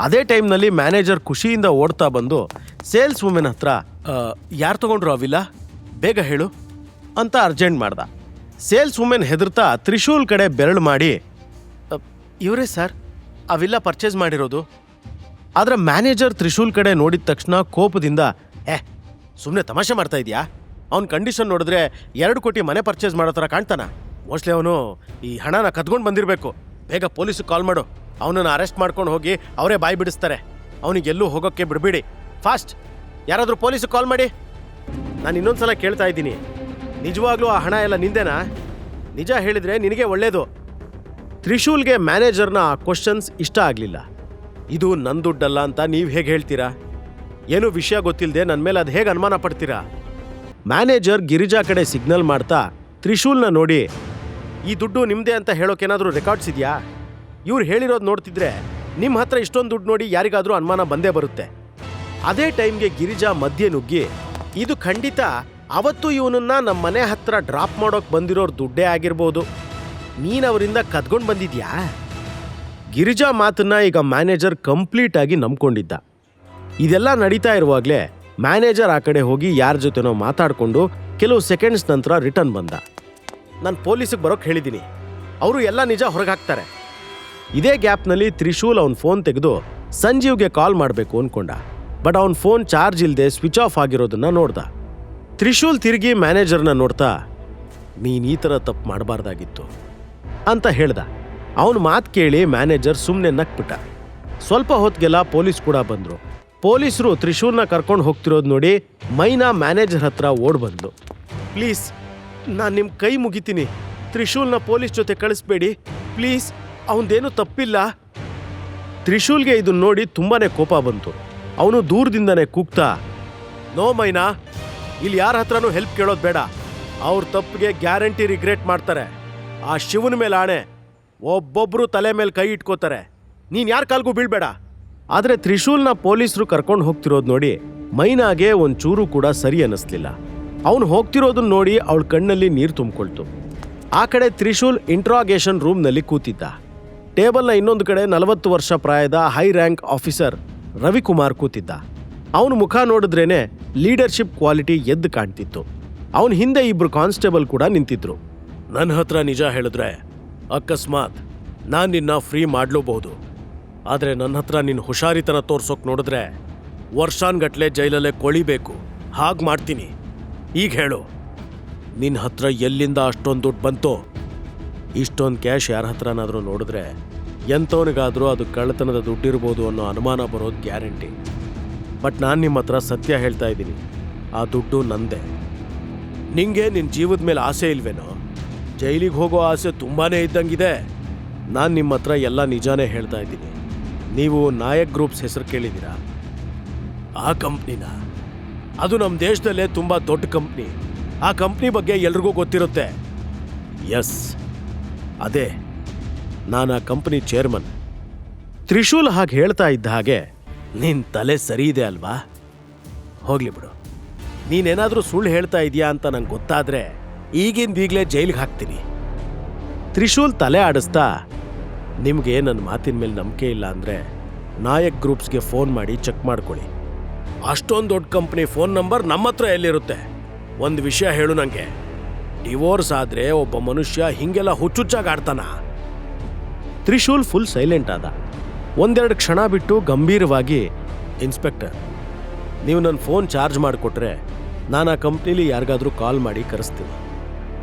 ಅದೇ ಟೈಮ್ನಲ್ಲಿ ಮ್ಯಾನೇಜರ್ ಖುಷಿಯಿಂದ ಓಡ್ತಾ ಬಂದು ಸೇಲ್ಸ್ ವುಮೆನ್ ಹತ್ರ ಯಾರು ತಗೊಂಡ್ರು ಆ ವಿಲ್ಲ ಬೇಗ ಹೇಳು ಅಂತ ಅರ್ಜೆಂಟ್ ಮಾಡ್ದ. ಸೇಲ್ಸ್ ವುಮೆನ್ ಹೆದರ್ತಾ ತ್ರಿಶೂಲ್ ಕಡೆ ಬೆರಳು ಮಾಡಿ ಇವರೇ ಸರ್ ಆ ವಿಲ್ಲ ಪರ್ಚೇಸ್ ಮಾಡಿರೋದು. ಆದರೆ ಮ್ಯಾನೇಜರ್ ತ್ರಿಶೂಲ್ ಕಡೆ ನೋಡಿದ ತಕ್ಷಣ ಕೋಪದಿಂದ ಸುಮ್ಮನೆ ತಮಾಷೆ ಮಾಡ್ತಾ ಇದೆಯಾ? ಅವ್ನ ಕಂಡೀಷನ್ ನೋಡಿದ್ರೆ 2 ಕೋಟಿ ಮನೆ ಪರ್ಚೇಸ್ ಮಾಡೋ ಥರ ಕಾಣ್ತಾನ. ಮೋಸ್ಟ್ಲಿ ಅವನು ಈ ಹಣನ ಕದ್ಕೊಂಡು ಬಂದಿರಬೇಕು. ಬೇಗ ಪೊಲೀಸಿಗೆ ಕಾಲ್ ಮಾಡು, ಅವನನ್ನು ಅರೆಸ್ಟ್ ಮಾಡ್ಕೊಂಡು ಹೋಗಿ ಅವರೇ ಬಾಯಿ ಬಿಡಿಸ್ತಾರೆ. ಅವನಿಗೆಲ್ಲೂ ಹೋಗೋಕ್ಕೆ ಬಿಡಬೇಡಿ. ಫಾಸ್ಟ್ ಯಾರಾದರೂ ಪೊಲೀಸಿಗೆ ಕಾಲ್ ಮಾಡಿ. ನಾನು ಇನ್ನೊಂದ್ಸಲ ಕೇಳ್ತಾ ಇದ್ದೀನಿ, ನಿಜವಾಗ್ಲೂ ಆ ಹಣ ಎಲ್ಲ ನಿಂದೇನಾ? ನಿಜ ಹೇಳಿದರೆ ನಿನಗೆ ಒಳ್ಳೇದು. ತ್ರಿಶೂಲ್ಗೆ ಮ್ಯಾನೇಜರ್ನ ಆ ಕ್ವಶನ್ಸ್ ಇಷ್ಟ ಆಗಲಿಲ್ಲ. ಇದು ನನ್ನ ದುಡ್ಡಲ್ಲ ಅಂತ ನೀವು ಹೇಗೆ ಹೇಳ್ತೀರಾ? ಏನೂ ವಿಷಯ ಗೊತ್ತಿಲ್ಲದೆ ನನ್ನ ಮೇಲೆ ಅದು ಹೇಗೆ ಅನುಮಾನ ಪಡ್ತೀರಾ? ಮ್ಯಾನೇಜರ್ ಗಿರಿಜಾ ಕಡೆ ಸಿಗ್ನಲ್ ಮಾಡ್ತಾ ತ್ರಿಶೂಲ್ನ ನೋಡಿ, ಈ ದುಡ್ಡು ನಿಮ್ಮದೇ ಅಂತ ಹೇಳೋಕೇನಾದರೂ ರೆಕಾರ್ಡ್ಸ್ ಇದೆಯಾ? ಇವ್ರು ಹೇಳಿರೋದು ನೋಡ್ತಿದ್ರೆ ನಿಮ್ಮ ಹತ್ರ ಇಷ್ಟೊಂದು ದುಡ್ಡು ನೋಡಿ ಯಾರಿಗಾದರೂ ಅನುಮಾನ ಬಂದೇ ಬರುತ್ತೆ. ಅದೇ ಟೈಮ್ಗೆ ಗಿರಿಜಾ ಮಧ್ಯೆ ನುಗ್ಗಿ, ಇದು ಖಂಡಿತ ಅವತ್ತು ಇವನನ್ನ ನಮ್ಮ ಮನೆ ಹತ್ರ ಡ್ರಾಪ್ ಮಾಡೋಕೆ ಬಂದಿರೋರು ದುಡ್ಡೇ ಆಗಿರ್ಬೋದು. ನೀನು ಅವರಿಂದ ಕದ್ಕೊಂಡು ಬಂದಿದ್ಯಾ? ಗಿರಿಜಾ ಮಾತನ್ನ ಈಗ ಮ್ಯಾನೇಜರ್ ಕಂಪ್ಲೀಟ್ ಆಗಿ ನಂಬ್ಕೊಂಡಿದ್ದ. ಇದೆಲ್ಲ ನಡೀತಾ ಇರುವಾಗಲೇ ಮ್ಯಾನೇಜರ್ ಆ ಕಡೆ ಹೋಗಿ ಯಾರ ಜೊತೆನೋ ಮಾತಾಡಿಕೊಂಡು ಕೆಲವು ಸೆಕೆಂಡ್ಸ್ ನಂತರ ರಿಟರ್ನ್ ಬಂದ. ನಾನು ಪೊಲೀಸಿಗೆ ಬರೋಕ್ಕೆ ಹೇಳಿದ್ದೀನಿ, ಅವರು ಎಲ್ಲ ನಿಜ ಹೊರಗೆ ಹಾಕ್ತಾರೆ. ಇದೇ ಗ್ಯಾಪ್ನಲ್ಲಿ ತ್ರಿಶೂಲ್ ಅವನ ಫೋನ್ ತೆಗೆದು ಸಂಜೀವ್ಗೆ ಕಾಲ್ ಮಾಡಬೇಕು ಅಂದ್ಕೊಂಡ. ಬಟ್ ಅವನ ಫೋನ್ ಚಾರ್ಜ್ ಇಲ್ಲದೆ ಸ್ವಿಚ್ ಆಫ್ ಆಗಿರೋದನ್ನ ನೋಡ್ದ. ತ್ರಿಶೂಲ್ ತಿರುಗಿ ಮ್ಯಾನೇಜರ್ನ ನೋಡ್ತಾ, ನೀನು ಈ ಥರ ತಪ್ಪು ಮಾಡಬಾರ್ದಾಗಿತ್ತು ಅಂತ ಹೇಳ್ದ. ಅವನ ಮಾತು ಕೇಳಿ ಮ್ಯಾನೇಜರ್ ಸುಮ್ಮನೆ ನಕ್ಬಿಟ್ಟ. ಸ್ವಲ್ಪ ಹೊತ್ತಿಗೆಲ್ಲ ಪೊಲೀಸ್ ಕೂಡ ಬಂದರು. ಪೊಲೀಸರು ತ್ರಿಶೂಲ್ನ ಕರ್ಕೊಂಡು ಹೋಗ್ತಿರೋದು ನೋಡಿ ಮೈನಾ ಮ್ಯಾನೇಜರ್ ಹತ್ರ ಓಡ್ ಬಂದ್ಲು. ಪ್ಲೀಸ್, ನಾನು ನಿಮ್ಮ ಕೈ ಮುಗಿತೀನಿ, ತ್ರಿಶೂಲ್ನ ಪೊಲೀಸ್ ಜೊತೆ ಕಳಿಸ್ಬೇಡಿ ಪ್ಲೀಸ್, ಅವನದೇನೂ ತಪ್ಪಿಲ್ಲ. ತ್ರಿಶೂಲ್ಗೆ ಇದನ್ನ ನೋಡಿ ತುಂಬಾನೇ ಕೋಪ ಬಂತು. ಅವನು ದೂರದಿಂದನೇ ಕೂಗ್ತಾ, ನೋ ಮೈನಾ, ಇಲ್ಲಿ ಯಾರ ಹತ್ರನೂ ಹೆಲ್ಪ್ ಕೇಳೋದು ಬೇಡ. ಅವ್ರ ತಪ್ಪಿಗೆ ಗ್ಯಾರಂಟಿ ರಿಗ್ರೆಟ್ ಮಾಡ್ತಾರೆ. ಆ ಶಿವನ ಮೇಲೆ ಆಣೆ, ಒಬ್ಬೊಬ್ಬರು ತಲೆ ಮೇಲೆ ಕೈ ಇಟ್ಕೋತಾರೆ. ನೀನು ಯಾರ ಕಾಲ್ಗೂ ಬೀಳ್ಬೇಡ. ಆದರೆ ತ್ರಿಶೂಲ್ನ ಪೊಲೀಸರು ಕರ್ಕೊಂಡು ಹೋಗ್ತಿರೋದು ನೋಡಿ ಮೈನಾಗೆ ಒಂಚೂರು ಕೂಡ ಸರಿ ಅನ್ನಿಸ್ಲಿಲ್ಲ. ಅವನು ಹೋಗ್ತಿರೋದನ್ನ ನೋಡಿ ಅವಳ ಕಣ್ಣಲ್ಲಿ ನೀರು ತುಂಬಿಕೊಳ್ತು. ಆ ಕಡೆ ತ್ರಿಶೂಲ್ ಇಂಟ್ರಾಗೇಷನ್ ರೂಮ್ನಲ್ಲಿ ಕೂತಿದ್ದ. ಟೇಬಲ್ನ ಇನ್ನೊಂದು ಕಡೆ 40 ವರ್ಷ ಪ್ರಾಯದ ಹೈ ರ್ಯಾಂಕ್ ಆಫೀಸರ್ ರವಿಕುಮಾರ್ ಕೂತಿದ್ದ. ಅವನ ಮುಖ ನೋಡಿದ್ರೇನೆ ಲೀಡರ್ಶಿಪ್ ಕ್ವಾಲಿಟಿ ಎದ್ದು ಕಾಣ್ತಿತ್ತು. ಅವನ ಹಿಂದೆ 2 ಕಾನ್ಸ್ಟೇಬಲ್ ಕೂಡ ನಿಂತಿದ್ರು. ನನ್ನ ಹತ್ರ ನಿಜ ಹೇಳಿದ್ರೆ ಅಕಸ್ಮಾತ್ ನಾನು ನಿನ್ನ ಫ್ರೀ ಮಾಡ್ಲೂಬಹುದು. ಆದರೆ ನನ್ನ ಹತ್ರ ನಿನ್ನ ಹುಷಾರಿತನ ತೋರ್ಸೋಕೆ ನೋಡಿದ್ರೆ ವರ್ಷಾನ್ಗಟ್ಲೆ ಜೈಲಲ್ಲೇ ಕೊಳಿಬೇಕು. ಹಾಗೆ ಮಾಡ್ತೀನಿ. ಈಗ ಹೇಳು, ನಿನ್ನ ಹತ್ರ ಎಲ್ಲಿಂದ ಅಷ್ಟೊಂದು ದುಡ್ಡು ಬಂತೋ? ಇಷ್ಟೊಂದು ಕ್ಯಾಶ್ ಯಾರ ಹತ್ರನಾದರೂ ನೋಡಿದ್ರೆ ಎಂಥವನಿಗಾದರೂ ಅದು ಕಳ್ಳತನದ ದುಡ್ಡಿರ್ಬೋದು ಅನ್ನೋ ಅನುಮಾನ ಬರೋದು ಗ್ಯಾರಂಟಿ. ಬಟ್ ನಾನು ನಿಮ್ಮ ಹತ್ರ ಸತ್ಯ ಹೇಳ್ತಾ ಇದ್ದೀನಿ, ಆ ದುಡ್ಡು ನಂದೇ. ನಿಂಗೆ ನಿನ್ನ ಜೀವದ ಮೇಲೆ ಆಸೆ ಇಲ್ವೇನೋ? ಜೈಲಿಗೆ ಹೋಗೋ ಆಸೆ ತುಂಬಾ ಇದ್ದಂಗಿದೆ. ನಾನು ನಿಮ್ಮ ಹತ್ರ ಎಲ್ಲ ನಿಜಾನೇ ಹೇಳ್ತಾ ಇದ್ದೀನಿ. ನೀವು ನಾಯಕ್ ಗ್ರೂಪ್ಸ್ ಹೆಸರು ಕೇಳಿದ್ದೀರಾ? ಆ ಕಂಪ್ನಿನ, ಅದು ನಮ್ಮ ದೇಶದಲ್ಲೇ ತುಂಬ ದೊಡ್ಡ ಕಂಪ್ನಿ. ಆ ಕಂಪ್ನಿ ಬಗ್ಗೆ ಎಲ್ರಿಗೂ ಗೊತ್ತಿರುತ್ತೆ. ಎಸ್, ಅದೇ ನಾನು ಆ ಕಂಪ್ನಿ ಚೇರ್ಮನ್. ತ್ರಿಶೂಲ್ ಹಾಗೆ ಹೇಳ್ತಾ ಇದ್ದ ಹಾಗೆ, ನಿನ್ನ ತಲೆ ಸರಿ ಇದೆ ಅಲ್ವಾ? ಹೋಗ್ಲಿ ಬಿಡು. ನೀನೇನಾದರೂ ಸುಳ್ಳು ಹೇಳ್ತಾ ಇದೆಯಾ ಅಂತ ನಂಗೆ ಗೊತ್ತಾದರೆ ಈಗಿಂದೀಗಲೇ ಜೈಲಿಗೆ ಹಾಕ್ತೀನಿ. ತ್ರಿಶೂಲ್ ತಲೆ ಆಡಿಸ್ತಾ, ನಿಮಗೆ ನನ್ನ ಮಾತಿನ ಮೇಲೆ ನಂಬಿಕೆ ಇಲ್ಲ ಅಂದರೆ ನಾಯಕ್ ಗ್ರೂಪ್ಸ್ಗೆ ಫೋನ್ ಮಾಡಿ ಚೆಕ್ ಮಾಡ್ಕೊಳ್ಳಿ. ಅಷ್ಟೊಂದು ದೊಡ್ಡ ಕಂಪ್ನಿ ಫೋನ್ ನಂಬರ್ ನಮ್ಮ ಹತ್ರ ಎಲ್ಲಿರುತ್ತೆ? ಒಂದು ವಿಷಯ ಹೇಳು ನನಗೆ, ಡಿವೋರ್ಸ್ ಆದರೆ ಒಬ್ಬ ಮನುಷ್ಯ ಹೀಗೆಲ್ಲ ಹುಚ್ಚುಚ್ಚಾಗಿ ಆಡ್ತಾನ? ತ್ರಿಶೂಲ್ ಫುಲ್ ಸೈಲೆಂಟ್ ಆದ. 1-2 ಕ್ಷಣ ಬಿಟ್ಟು ಗಂಭೀರವಾಗಿ, ಇನ್ಸ್ಪೆಕ್ಟರ್, ನೀವು ನನ್ನ ಫೋನ್ ಚಾರ್ಜ್ ಮಾಡಿಕೊಟ್ರೆ ನಾನು ಆ ಕಂಪ್ನಿಲಿ ಯಾರಿಗಾದರೂ ಕಾಲ್ ಮಾಡಿ ಕರೆಸ್ತೀನಿ.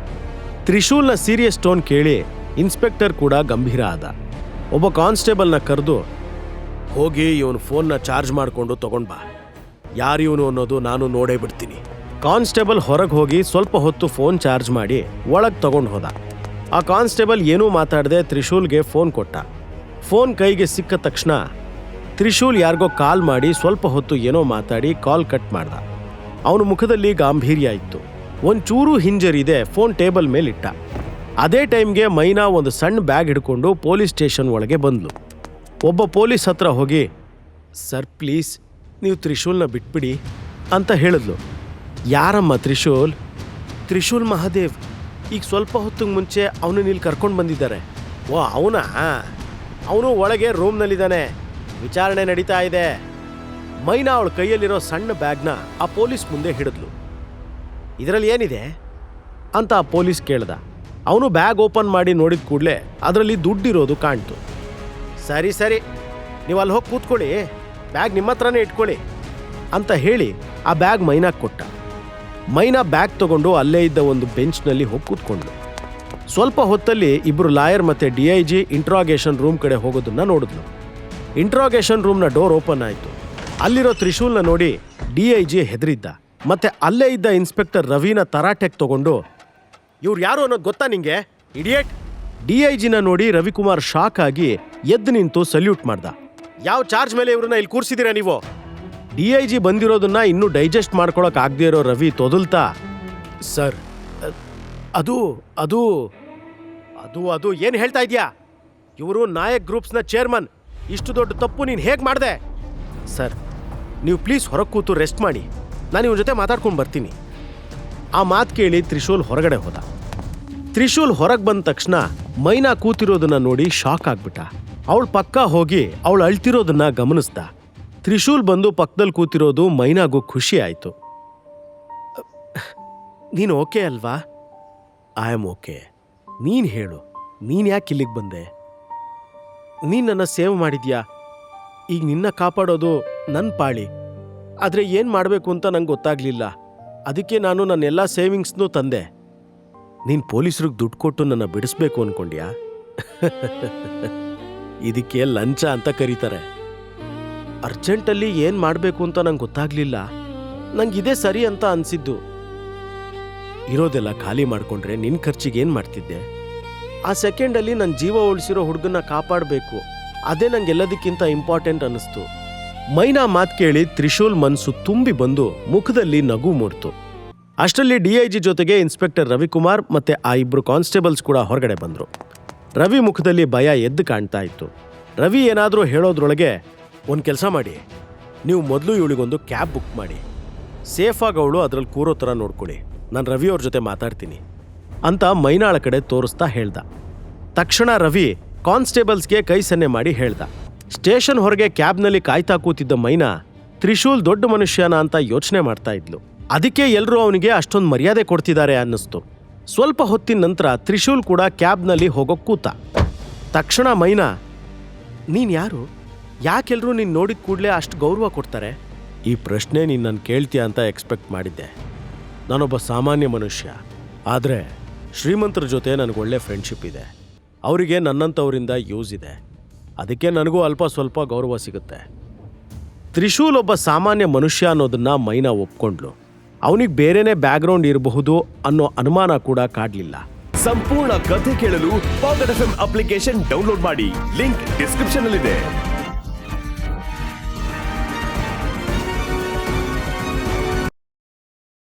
ತ್ರಿಶೂಲ್ನ ಸೀರಿಯಸ್ ಟೋನ್ ಕೇಳಿ ಇನ್ಸ್ಪೆಕ್ಟರ್ ಕೂಡ ಗಂಭೀರ ಆದ. ಒಬ್ಬ ಕಾನ್ಸ್ಟೇಬಲ್ನ ಕರೆದು, ಹೋಗಿ ಇವನು ಫೋನ್ನ ಚಾರ್ಜ್ ಮಾಡಿಕೊಂಡು ತಗೊಂಡು ಬಾ. ಯಾರಿವನು ಅನ್ನೋದು ನಾನು ನೋಡೇ ಬಿಡ್ತೀನಿ. ಕಾನ್ಸ್ಟೇಬಲ್ ಹೊರಗೆ ಹೋಗಿ ಸ್ವಲ್ಪ ಹೊತ್ತು ಫೋನ್ ಚಾರ್ಜ್ ಮಾಡಿ ಒಳಗೆ ತಗೊಂಡು ಹೋದ. ಆ ಕಾನ್ಸ್ಟೇಬಲ್ ಏನೂ ಮಾತಾಡದೆ ತ್ರಿಶೂಲ್ಗೆ ಫೋನ್ ಕೊಟ್ಟ. ಫೋನ್ ಕೈಗೆ ಸಿಕ್ಕ ತಕ್ಷಣ ತ್ರಿಶೂಲ್ ಯಾರಿಗೋ ಕಾಲ್ ಮಾಡಿ ಸ್ವಲ್ಪ ಹೊತ್ತು ಏನೋ ಮಾತಾಡಿ ಕಾಲ್ ಕಟ್ ಮಾಡ್ದ. ಅವನ ಮುಖದಲ್ಲಿ ಗಾಂಭೀರ್ಯ ಇತ್ತು. ಒಂಚೂರು ಹಿಂಜರಿದೆ ಫೋನ್ ಟೇಬಲ್ ಮೇಲಿಟ್ಟ. ಅದೇ ಟೈಮ್ಗೆ ಮೈನಾ ಒಂದು ಸಣ್ಣ ಬ್ಯಾಗ್ ಹಿಡ್ಕೊಂಡು ಪೊಲೀಸ್ ಸ್ಟೇಷನ್ ಒಳಗೆ ಬಂದ್ಲು. ಒಬ್ಬ ಪೊಲೀಸ್ ಹತ್ರ ಹೋಗಿ, ಸರ್ ಪ್ಲೀಸ್ ನೀವು ತ್ರಿಶೂಲ್ನ ಬಿಟ್ಬಿಡಿ ಅಂತ ಹೇಳಿದ್ಲು. ಯಾರಮ್ಮ ತ್ರಿಶೂಲ್? ತ್ರಿಶೂಲ್ ಮಹಾದೇವ್. ಈಗ ಸ್ವಲ್ಪ ಹೊತ್ತಿಗೆ ಮುಂಚೆ ಅವನು ಇಲ್ಲಿ ಕರ್ಕೊಂಡು ಬಂದಿದ್ದಾರೆ. ಓ ಅವನಾ? ಅವನು ಒಳಗೆ ರೂಮ್ನಲ್ಲಿದ್ದಾನೆ. ವಿಚಾರಣೆ ನಡೀತಾ ಇದೆ. ಮೈನಾ ಅವಳ ಕೈಯಲ್ಲಿರೋ ಸಣ್ಣ ಬ್ಯಾಗ್ನ ಆ ಪೊಲೀಸ್ ಮುಂದೆ ಹಿಡಿದ್ಲು. ಇದರಲ್ಲಿ ಏನಿದೆ ಅಂತ ಆ ಪೊಲೀಸ್ ಕೇಳ್ದ. ಅವನು ಬ್ಯಾಗ್ ಓಪನ್ ಮಾಡಿ ನೋಡಿದ ಕೂಡಲೇ ಅದರಲ್ಲಿ ದುಡ್ಡಿರೋದು ಕಾಣ್ತು. ಸರಿ ಸರಿ, ನೀವು ಅಲ್ಲಿ ಹೋಗಿ ಕೂತ್ಕೊಳ್ಳಿ, ಬ್ಯಾಗ್ ನಿಮ್ಮ ಹತ್ರನೇ ಇಟ್ಕೊಳ್ಳಿ ಅಂತ ಹೇಳಿ ಆ ಬ್ಯಾಗ್ ಮೈನಾಗೆ ಕೊಟ್ಟ. ಮೈನಾ ಬ್ಯಾಗ್ ತಗೊಂಡು ಅಲ್ಲೇ ಇದ್ದ ಒಂದು ಬೆಂಚ್ನಲ್ಲಿ ಹೋಗಿ ಕೂತ್ಕೊಂಡ್ಳು. ಸ್ವಲ್ಪ ಹೊತ್ತಲ್ಲಿ ಇಬ್ಬರು ಲಾಯರ್ ಮತ್ತು DIG ಇಂಟ್ರಾಗೇಷನ್ ರೂಮ್ ಕಡೆ ಹೋಗೋದನ್ನ ನೋಡಿದ್ಲು. ಇಂಟ್ರಾಗೇಷನ್ ರೂಮ್ನ ಡೋರ್ ಓಪನ್ ಆಯಿತು. ಅಲ್ಲಿರೋ ತ್ರಿಶೂಲ್ನ ನೋಡಿ DIG ಹೆದರಿದ್ದ. ಮತ್ತೆ ಅಲ್ಲೇ ಇದ್ದ ಇನ್ಸ್ಪೆಕ್ಟರ್ ರವಿನ ತರಾಟೆಗೆ ತಗೊಂಡು, ಇವ್ರು ಯಾರು ಅನ್ನೋದು ಗೊತ್ತಾ ನಿಂಗೆ, ಇಡಿಯೇಟ್? DIGನ ನೋಡಿ ರವಿಕುಮಾರ್ ಶಾಕ್ ಆಗಿ ಎದ್ದು ನಿಂತು ಸಲ್ಯೂಟ್ ಮಾಡ್ದ. ಯಾವ ಚಾರ್ಜ್ ಮೇಲೆ ಇವ್ರನ್ನ ಇಲ್ಲಿ ಕೂರಿಸಿದ್ದೀರಾ ನೀವು? DIG ಬಂದಿರೋದನ್ನ ಇನ್ನೂ ಡೈಜೆಸ್ಟ್ ಮಾಡ್ಕೊಳಕ್ ಆಗದೆ ಇರೋ ರವಿ ತೊದಲ್ತಾ, ಸರ್ ಅದು ಅದು ಅದು ಅದು ಏನು ಹೇಳ್ತಾ ಇದೆಯಾ? ಇವರು ನಾಯಕ್ ಗ್ರೂಪ್ಸ್ನ ಚೇರ್ಮನ್. ಇಷ್ಟು ದೊಡ್ಡ ತಪ್ಪು ನೀನು ಹೇಗೆ ಮಾಡಿದೆ? ಸರ್, ನೀವು ಪ್ಲೀಸ್ ಹೊರಗೆ ಕೂತು ರೆಸ್ಟ್ ಮಾಡಿ, ನಾನು ಇವ್ರ ಜೊತೆ ಮಾತಾಡ್ಕೊಂಡು ಬರ್ತೀನಿ. ಆ ಮಾತು ಕೇಳಿ ತ್ರಿಶೂಲ್ ಹೊರಗಡೆ ಹೋದ. ತ್ರಿಶೂಲ್ ಹೊರಗೆ ಬಂದ ತಕ್ಷಣ ಮೈನಾ ಕೂತಿರೋದನ್ನ ನೋಡಿ ಶಾಕ್ ಆಗ್ಬಿಟ್ಟ. ಅವಳ ಪಕ್ಕ ಹೋಗಿ ಅವಳು ಅಳ್ತಿರೋದನ್ನ ಗಮನಿಸ್ದ. ತ್ರಿಶೂಲ್ ಬಂದು ಪಕ್ಕದಲ್ಲಿ ಕೂತಿರೋದು ಮೈನಾಗೂ ಖುಷಿ ಆಯಿತು. ನೀನು ಓಕೆ ಅಲ್ವಾ? I am okay. ನೀನು ಹೇಳು, ನೀನು ಯಾಕೆ ಇಲ್ಲಿಗೆ ಬಂದೆ? ನೀನು ನನ್ನ ಸೇವ್ ಮಾಡಿದ್ಯಾ. ಈಗ ನಿನ್ನ ಕಾಪಾಡೋದು ನನ್ನ ಪಾಳಿ. ಆದರೆ ಏನು ಮಾಡಬೇಕು ಅಂತ ನಂಗೆ ಗೊತ್ತಾಗಲಿಲ್ಲ. ಅದಕ್ಕೆ ನಾನು ನನ್ನೆಲ್ಲ ಸೇವಿಂಗ್ಸ್ನೂ ತಂದೆ. ನೀನು ಪೊಲೀಸರಿಗೆ ದುಡ್ಡು ಕೊಟ್ಟು ನನ್ನ ಬಿಡಿಸ್ಬೇಕು ಅಂದ್ಕೊಂಡ್ಯಾ? ಇದಕ್ಕೆ ಲಂಚ ಅಂತ ಕರೀತಾರೆ. ಅರ್ಜೆಂಟಲ್ಲಿ ಏನು ಮಾಡಬೇಕು ಅಂತ ನಂಗೆ ಗೊತ್ತಾಗಲಿಲ್ಲ. ನಂಗೆ ಇದೇ ಸರಿ ಅಂತ ಅನಿಸಿದ್ದು. ಇರೋದೆಲ್ಲ ಖಾಲಿ ಮಾಡಿಕೊಂಡ್ರೆ ನಿನ್ನ ಖರ್ಚಿಗೆ ಏನು ಮಾಡ್ತಿದ್ದೆ? ಆ ಸೆಕೆಂಡಲ್ಲಿ ನನ್ನ ಜೀವ ಉಳಿಸಿರೋ ಹುಡುಗನ್ನ ಕಾಪಾಡಬೇಕು, ಅದೇ ನಂಗೆಲ್ಲದಕ್ಕಿಂತ ಇಂಪಾರ್ಟೆಂಟ್ ಅನ್ನಿಸ್ತು. ಮೈನಾ ಮಾತು ಕೇಳಿ ತ್ರಿಶೂಲ್ ಮನಸ್ಸು ತುಂಬಿ ಬಂದು ಮುಖದಲ್ಲಿ ನಗು ಮೂಡ್ತು. ಅಷ್ಟರಲ್ಲಿ DIG ಜೊತೆಗೆ ಇನ್ಸ್ಪೆಕ್ಟರ್ ರವಿಕುಮಾರ್ ಮತ್ತೆ ಆ ಇಬ್ಬರು ಕಾನ್ಸ್ಟೇಬಲ್ಸ್ ಕೂಡ ಹೊರಗಡೆ ಬಂದರು. ರವಿ ಮುಖದಲ್ಲಿ ಭಯ ಎದ್ದು ಕಾಣ್ತಾ ಇತ್ತು. ರವಿ ಏನಾದರೂ ಹೇಳೋದ್ರೊಳಗೆ, ಒಂದು ಕೆಲಸ ಮಾಡಿ, ನೀವು ಮೊದಲು ಇವಳಿಗೊಂದು ಕ್ಯಾಬ್ ಬುಕ್ ಮಾಡಿ, ಸೇಫಾಗಿ ಅವಳು ಅದರಲ್ಲಿ ಕೂರೋ ಥರ ನೋಡ್ಕೊಳ್ಳಿ, ನಾನು ರವಿ ಅವ್ರ ಜೊತೆ ಮಾತಾಡ್ತೀನಿ ಅಂತ ಮೈನಾಳ ಕಡೆ ತೋರಿಸ್ತಾ ಹೇಳ್ದ. ತಕ್ಷಣ ರವಿ ಕಾನ್ಸ್ಟೇಬಲ್ಸ್ಗೆ ಕೈ ಸನ್ನೆ ಮಾಡಿ ಹೇಳ್ದ. ಸ್ಟೇಷನ್ ಹೊರಗೆ ಕ್ಯಾಬ್ನಲ್ಲಿ ಕಾಯ್ತಾ ಕೂತಿದ್ದ ಮೈನಾ ತ್ರಿಶೂಲ್ ದೊಡ್ಡ ಮನುಷ್ಯನ ಅಂತ ಯೋಚನೆ ಮಾಡ್ತಾ ಇದ್ಲು. ಅದಕ್ಕೆ ಎಲ್ಲರೂ ಅವನಿಗೆ ಅಷ್ಟೊಂದು ಮರ್ಯಾದೆ ಕೊಡ್ತಿದ್ದಾರೆ ಅನ್ನಿಸ್ತು. ಸ್ವಲ್ಪ ಹೊತ್ತಿನ ನಂತರ ತ್ರಿಶೂಲ್ ಕೂಡ ಕ್ಯಾಬ್ನಲ್ಲಿ ಹೋಗೋಕೆ ಕೂತ. ತಕ್ಷಣ ಮೈನಾ, ನೀನು ಯಾರು? ಯಾಕೆಲ್ಲರೂ ನೀನು ನೋಡಿದ ಕೂಡಲೇ ಅಷ್ಟು ಗೌರವ ಕೊಡ್ತಾರೆ? ಈ ಪ್ರಶ್ನೆ ನೀನು ನಾನು ಕೇಳ್ತೀಯ ಅಂತ ಎಕ್ಸ್ಪೆಕ್ಟ್ ಮಾಡಿದ್ದೆ. ನಾನೊಬ್ಬ ಸಾಮಾನ್ಯ ಮನುಷ್ಯ, ಆದರೆ ಶ್ರೀಮಂತರ ಜೊತೆ ನನಗೊಳ್ಳೆ ಫ್ರೆಂಡ್ಶಿಪ್ ಇದೆ. ಅವರಿಗೆ ನನ್ನಂಥವರಿಂದ ಯೂಸ್ ಇದೆ. ಅದಕ್ಕೆ ನನಗೂ ಅಲ್ಪ ಸ್ವಲ್ಪ ಗೌರವ ಸಿಗುತ್ತೆ. ತ್ರಿಶೂಲ್ ಒಬ್ಬ ಸಾಮಾನ್ಯ ಮನುಷ್ಯ ಅನ್ನೋದನ್ನ ಮೈನಾ ಒಪ್ಕೊಂಡ್ಲು. ಅವನಿಗೆ ಬೇರೆನೇ ಬ್ಯಾಕ್ಗ್ರೌಂಡ್ ಇರಬಹುದು ಅನ್ನೋ ಅನುಮಾನ ಕೂಡ ಕಾಡಲಿಲ್ಲ. ಸಂಪೂರ್ಣ ಕಥೆ ಕೇಳಲು ಪಾಕೆಟ್ FM ಅಪ್ಲಿಕೇಶನ್ ಡೌನ್ಲೋಡ್ ಮಾಡಿ. ಲಿಂಕ್ ಡಿಸ್ಕ್ರಿಪ್ಷನ್ ಅಲ್ಲಿದೆ.